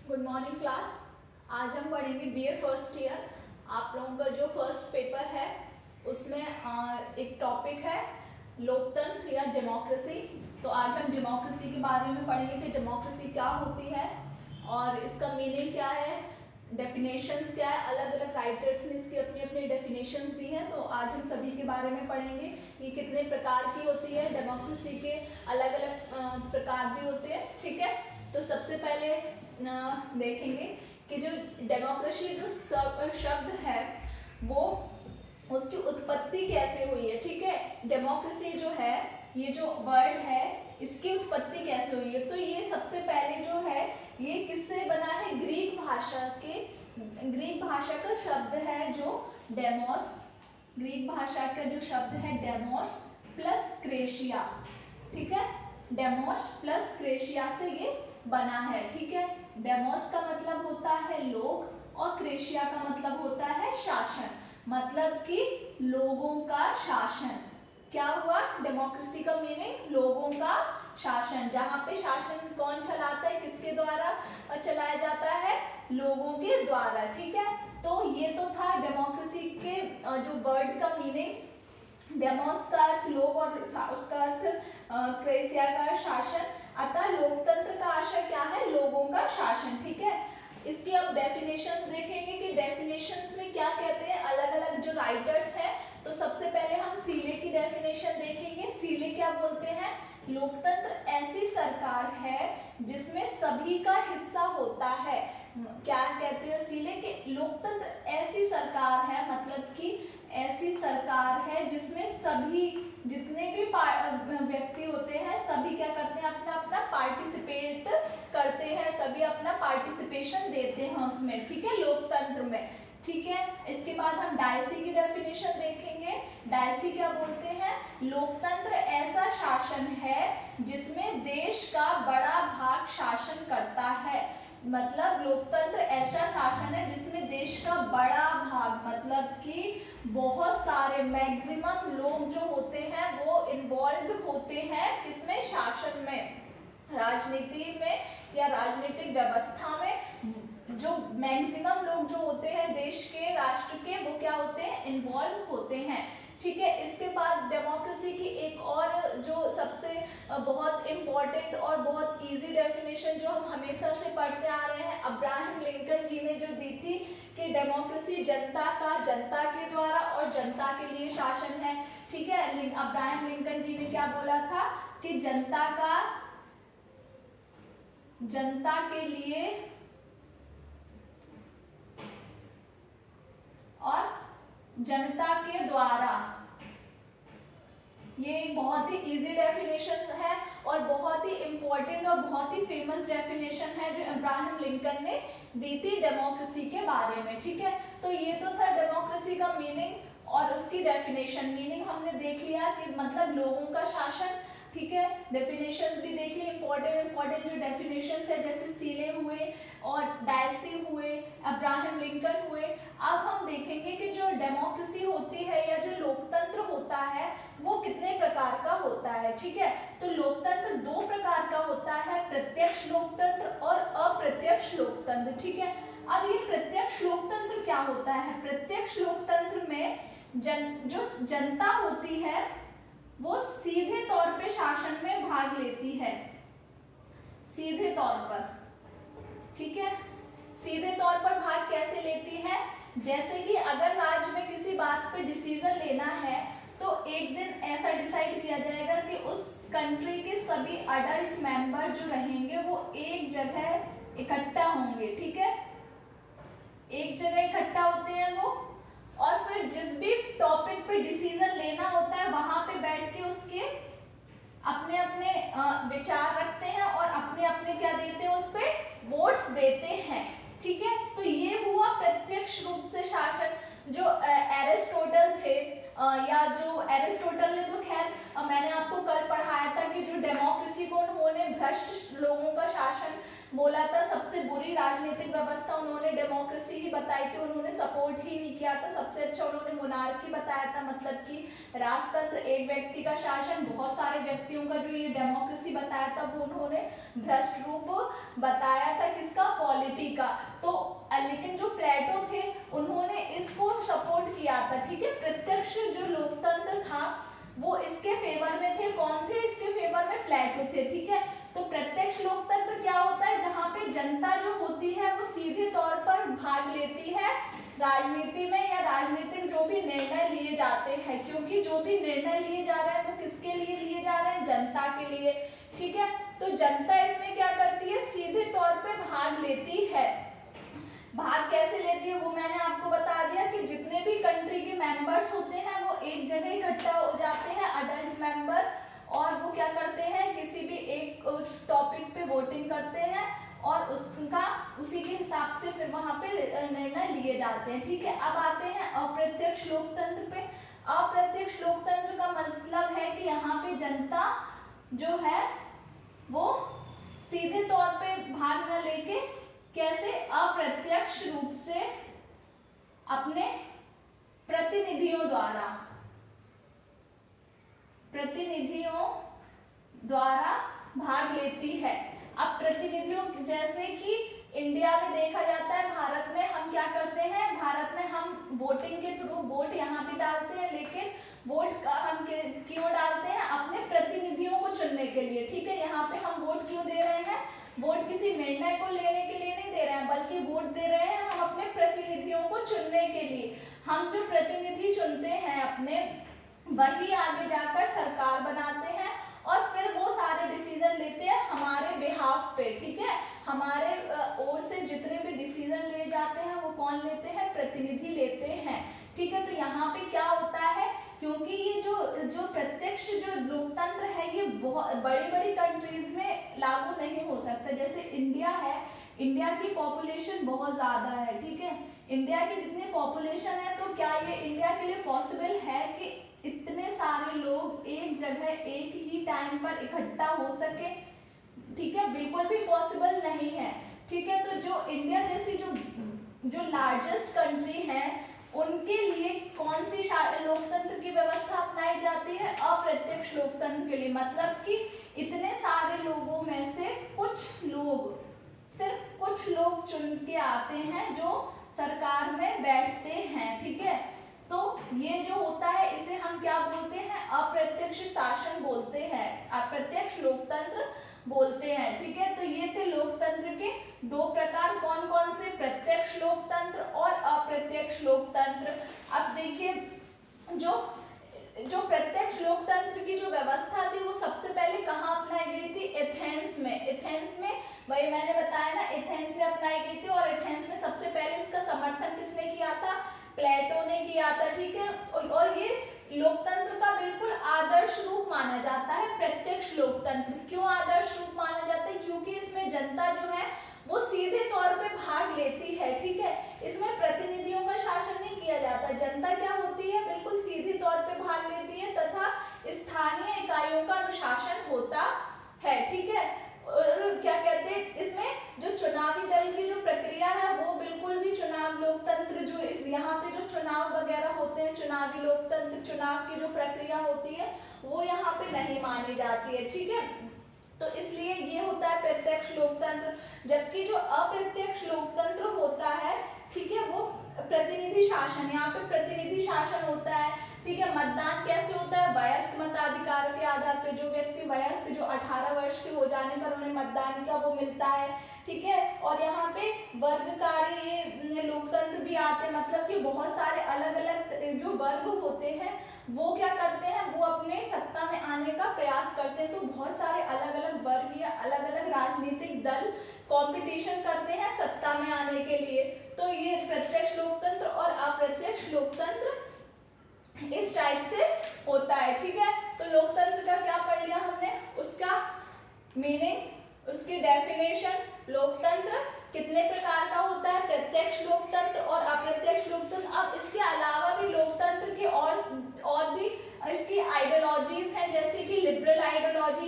Good morning class. आज हम पढ़ेंगे बीए फर्स्ट ईयर। आप लोगों का जो फर्स्ट पेपर है उसमें एक टॉपिक है लोकतंत्र या डेमोक्रेसी। तो आज हम डेमोक्रेसी के बारे में पढ़ेंगे कि डेमोक्रेसी क्या होती है और इसका मीनिंग क्या है, डेफिनेशंस क्या है। अलग अलग राइटर्स ने इसकी अपनी अपनी डेफिनेशंस दी हैं, तो आज हम सभी के बारे में पढ़ेंगे। ये कितने प्रकार की होती है, डेमोक्रेसी के अलग अलग प्रकार भी होते हैं। ठीक है, तो सबसे पहले देखेंगे कि जो डेमोक्रेसी जो शब्द है वो उसकी उत्पत्ति कैसे हुई है। ठीक है, डेमोक्रेसी जो है, ये जो वर्ड है इसकी उत्पत्ति कैसे हुई है। तो ये सबसे पहले जो है ये किससे बना है, ग्रीक भाषा का शब्द है जो डेमोस। ग्रीक भाषा का जो शब्द है डेमोस प्लस क्रेशिया। ठीक है, डेमोस प्लस क्रेशिया से ये बना है। ठीक है, डेमोस का मतलब होता है लोग और क्रेशिया का मतलब होता है शासन, मतलब कि लोगों का शासन। क्या हुआ, डेमोक्रेसी का मीनिंग लोगों का शासन। जहाँ पे शासन कौन चलाता है, किसके द्वारा चलाया जाता है, लोगों के द्वारा। ठीक है, तो ये तो था डेमोक्रेसी के जो वर्ड का मीनिंग। डेमोस का अर्थ लोग और उसका अर्थ क्रेशिया का शासन। अतः लोकतंत्र का आशय क्या है, लोगों का शासन। ठीक है, इसकी अब डेफिनेशंस देखेंगे कि डेफिनेशंस में क्या कहते हैं अलग अलग जो राइटर्स हैं। तो सबसे पहले हम सीले की डेफिनेशन देखेंगे। सीले क्या बोलते हैं, लोकतंत्र ऐसी सरकार है जिसमें सभी का हिस्सा होता है। क्या कहते हैं सीले कि लोकतंत्र ऐसी सरकार है, मतलब कि ऐसी सरकार है जिसमें सभी जितने भी व्यक्ति होते हैं सभी क्या करते हैं, अपना अपना पार्टिसिपेट करते हैं, सभी अपना पार्टिसिपेशन देते हैं उसमें। ठीक है, लोकतंत्र में। ठीक है, इसके बाद हम डायसी की डेफिनेशन देखेंगे। डायसी क्या बोलते हैं, लोकतंत्र ऐसा शासन है जिसमें देश का बड़ा भाग शासन करता है। मतलब लोकतंत्र ऐसा शासन है जिसमें देश का बड़ा भाग, मतलब कि बहुत सारे मैक्सिमम लोग जो होते हैं वो इन्वॉल्व होते हैं किसमें, शासन में, राजनीति में या राजनीतिक व्यवस्था में। जो मैक्सिमम लोग जो होते हैं देश के, राष्ट्र के, वो क्या होते हैं, इन्वॉल्व होते हैं। ठीक है, इसके बाद डेमोक्रेसी की एक और जो सबसे बहुत इम्पोर्टेंट और बहुत इजी डेफिनेशन जो हम हमेशा से पढ़ते आ रहे हैं, अब्राहम लिंकन जी ने जो दी थी कि डेमोक्रेसी जनता का, जनता के द्वारा और जनता के लिए शासन है। ठीक है, अब्राहम लिंकन जी ने क्या बोला था कि जनता का, जनता के लिए और जनता के द्वारा। ये बहुत ही इजी डेफिनेशन है और बहुत ही इंपॉर्टेंट और बहुत ही फेमस डेफिनेशन है जो अब्राहम लिंकन ने दी थी डेमोक्रेसी के बारे में। ठीक है, तो ये तो था डेमोक्रेसी का मीनिंग और उसकी डेफिनेशन। मीनिंग हमने देख लिया कि मतलब लोगों का शासन। ठीक है, डेफिनेशंस भी देख ली, इंपॉर्टेंट जो डेफिनेशंस है जैसे सीले हुए और डायसी हुए, अब्राहम लिंकन हुए। अब हम देखेंगे कि जो डेमोक्रेसी होती है या जो लोकतंत्र होता है वो कितने प्रकार का होता है। ठीक है, तो लोकतंत्र दो प्रकार का होता है, प्रत्यक्ष लोकतंत्र और अप्रत्यक्ष लोकतंत्र। ठीक है, अब ये प्रत्यक्ष लोकतंत्र क्या होता है, प्रत्यक्ष लोकतंत्र में जो जनता होती है वो सीधे तौर पे शासन में भाग लेती है, सीधे तौर पर। ठीक है, सीधे तौर पर भाग कैसे लेती है, जैसे कि अगर राज्य में किसी बात पे डिसीजन लेना है तो एक दिन ऐसा डिसाइड किया जाएगा कि उस कंट्री के सभी अडल्ट मेंबर जो रहेंगे वो एक जगह इकट्ठा होंगे। ठीक है, एक जगह इकट्ठा होते हैं वो, और फिर जिस भी टॉपिक पे डिसीजन लेना होता है वहां पे बैठ के उसके अपने अपने विचार रखते हैं और अपने अपने क्या देते हैं, उस पे वोट्स देते हैं। ठीक है, तो ये हुआ प्रत्यक्ष रूप से शासन। जो एरिस्टोटल थे या जो एरिस्टोटल ने तो खैर मैंने आपको कल पढ़ाया था कि जो डेमोक्रेसी को उन्होंने भ्रष्ट लोगों का शासन बोला था सबसे बुरी राजनीतिक व्यवस्था उन्होंने डेमोक्रेसी ही बताई थी, उन्होंने सपोर्ट ही नहीं किया था। सबसे अच्छा उन्होंने मोनार्की बताया था, मतलब कि राजतंत्र, एक व्यक्ति का शासन, बहुत सारे व्यक्तियों का। जो ये डेमोक्रेसी बताया था वो उन्होंने भ्रष्ट रूप बताया था, किसका, पॉलिटी का। तो लेकिन जो प्लेटो थे उन्होंने इसको सपोर्ट किया था, ठीक है। प्रत्यक्ष जो लोकतंत्र था वो इसके फेवर में थे। कौन थे इसके फेवर में? प्लेटो थे, ठीक है। तो प्रत्यक्ष लोकतंत्र क्या होता है? जहाँ पे जनता जो होती है वो सीधे तौर पर भाग लेती है राजनीति में, या राजनीतिक जो भी निर्णय लिए जाते हैं, क्योंकि जो भी निर्णय लिए जा रहे हैं वो किसके लिए लिए जा रहे हैं? जनता के लिए, ठीक है। तो जनता इसमें क्या करती है? सीधे तौर पे भाग लेती है। भाग कैसे लेती है वो मैंने आपको बता दिया कि जितने भी कंट्री के मेंबर्स होते हैं वो एक जगह इकट्ठा हो जाते हैं, अडल्ट मेंबर, और वो क्या करते हैं, किसी भी एक टॉपिक पे वोटिंग करते हैं और उसका उसी के हिसाब से फिर वहां पे निर्णय लिए जाते हैं, ठीक है। अब आते हैं अप्रत्यक्ष लोकतंत्र पे। अप्रत्यक्ष लोकतंत्र का मतलब है कि यहाँ पे जनता जो है वो सीधे तौर पे भाग न लेके कैसे, अप्रत्यक्ष रूप से अपने प्रतिनिधियों द्वारा भाग लेती है। अब प्रतिनिधियों, जैसे कि इंडिया में देखा जाता है, भारत में हम क्या करते हैं, भारत में हम वोटिंग के थ्रू वोट यहाँ पे डालते हैं, लेकिन वोट हम क्यों डालते हैं? अपने प्रतिनिधियों को चुनने के लिए, ठीक है। यहाँ पे हम वोट क्यों दे रहे हैं? वोट किसी निर्णय को लेने के लिए नहीं दे रहे हैं, बल्कि वोट दे रहे हैं हम अपने प्रतिनिधियों को चुनने के लिए। हम जो प्रतिनिधि चुनते हैं अपने, वही आगे जाकर सरकार बनाते हैं और फिर वो सारे डिसीजन लेते हैं हमारे बिहाफ पे, ठीक है। हमारे ओर से जितने भी डिसीजन लिए जाते हैं वो कौन लेते हैं? प्रतिनिधि लेते हैं, ठीक है। तो यहाँ पे क्या होता है, क्योंकि ये जो प्रत्यक्ष जो लोकतंत्र है ये बहुत बड़ी बड़ी कंट्रीज में लागू नहीं हो सकता। जैसे इंडिया है, इंडिया की पॉपुलेशन बहुत ज्यादा है, ठीक है। इंडिया की जितनी पॉपुलेशन है, तो क्या ये इंडिया के लिए पॉसिबल है कि इतने सारे लोग एक जगह एक ही टाइम पर इकट्ठा हो सके? ठीक है, बिल्कुल भी पॉसिबल नहीं है, ठीक है। तो जो इंडिया जैसी जो लार्जेस्ट कंट्री है, उनके लिए कौन सी लोकतंत्र की व्यवस्था अपनाई जाती है? अप्रत्यक्ष लोकतंत्र के लिए। मतलब कि इतने सारे लोगों में से सिर्फ कुछ लोग चुन के आते हैं जो सरकार में बैठते हैं, ठीक है। तो ये जो होता है इसे हम क्या बोलते हैं? अप्रत्यक्ष शासन बोलते हैं, अप्रत्यक्ष लोकतंत्र बोलते हैं, ठीक है। तो ये थे लोकतंत्र के दो प्रकार, कौन कौन से? प्रत्यक्ष लोकतंत्र और अप्रत्यक्ष लोकतंत्र। अब देखिए, जो प्रत्यक्ष लोकतंत्र की जो व्यवस्था थी वो सबसे पहले कहाँ अपनाई गई थी? एथेंस में। एथेंस में, वही मैंने बताया ना, एथेंस में अपनाई गई थी। और एथेंस में सबसे पहले इसका समर्थन किसने किया था? प्लेटो ने किया था, ठीक है। और ये लोकतंत्र का बिल्कुल आदर्श रूप माना जाता है प्रत्यक्ष लोकतंत्र। क्यों आदर्श रूप माना जाता है? क्योंकि इसमें जनता जो है वो सीधे तौर पे भाग लेती है, ठीक है। इसमें प्रतिनिधियों का शासन नहीं किया जाता। जनता क्या होती है? बिल्कुल सीधे तौर पे भाग लेती है तथा स्थानीय इकाइयों का अनुशासन होता है, ठीक है। और क्या कहते हैं, इसमें जो चुनावी दल की जो प्रक्रिया है वो बिल्कुल भी चुनाव लोकतंत्र, जो इस यहाँ पे जो चुनाव वगैरह होते हैं, चुनावी लोकतंत्र, चुनाव की जो प्रक्रिया होती है वो यहाँ पे नहीं मानी जाती है, ठीक है। तो इसलिए ये होता है प्रत्यक्ष लोकतंत्र। जबकि जो अप्रत्यक्ष लोकतंत्र होता है, ठीक है, वो प्रतिनिधि शासन, यहाँ पे प्रतिनिधि शासन होता है, ठीक है। मतदान कैसे होता है? वयस्क मताधिकार के आधार पर, जो व्यक्ति वयस्क, जो 18 वर्ष के हो जाने पर उन्हें मतदान का वो मिलता है, ठीक है। और यहाँ पे वर्गकारी लोकतंत्र भी आते हैं, मतलब कि बहुत सारे अलग अलग जो वर्ग होते हैं वो क्या करते हैं, वो अपने सत्ता में आने का प्रयास करते हैं। तो बहुत सारे अलग अलग वर्ग या अलग अलग राजनीतिक दल कंपटीशन करते हैं सत्ता में आने के लिए। तो ये प्रत्यक्ष लोकतंत्र और अप्रत्यक्ष लोकतंत्र इस टाइप से होता है, ठीक है। तो लोकतंत्र का क्या पढ़ लिया हमने? उसका मीनिंग, उसकी डेफिनेशन। लोकतंत्र कितने प्रकार का होता है? प्रत्यक्ष लोकतंत्र और अप्रत्यक्ष लोकतंत्र। अब इसके अलावा भी लोकतंत्र के और भी इसकी आइडियोलॉजीज हैं, जैसे कि लिबरल आइडियोलॉजी,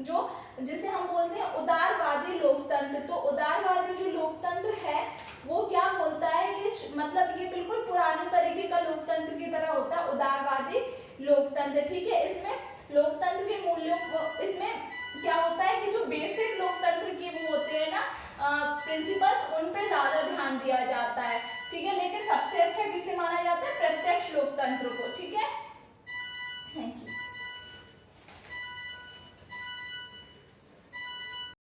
जो जिसे हम बोलते हैं उदारवादी लोकतंत्र, तो उदारवादी जो लोकतंत्र है वो क्या बोलता है कि मतलब ये बिल्कुल पुराने तरीके का लोकतंत्र की तरह होता है उदारवादी लोकतंत्र, ठीक है। इसमें लोकतंत्र के मूल्यों को, इसमें क्या होता है कि जो बेसिक लोकतंत्र के वो होते हैं ना प्रिंसिपल्स, उन पे ज्यादा ध्यान दिया जाता है, ठीक है। लेकिन सबसे अच्छा किसे माना जाता है, प्रत्यक्ष लोकतंत्र को, ठीक है। Thank you.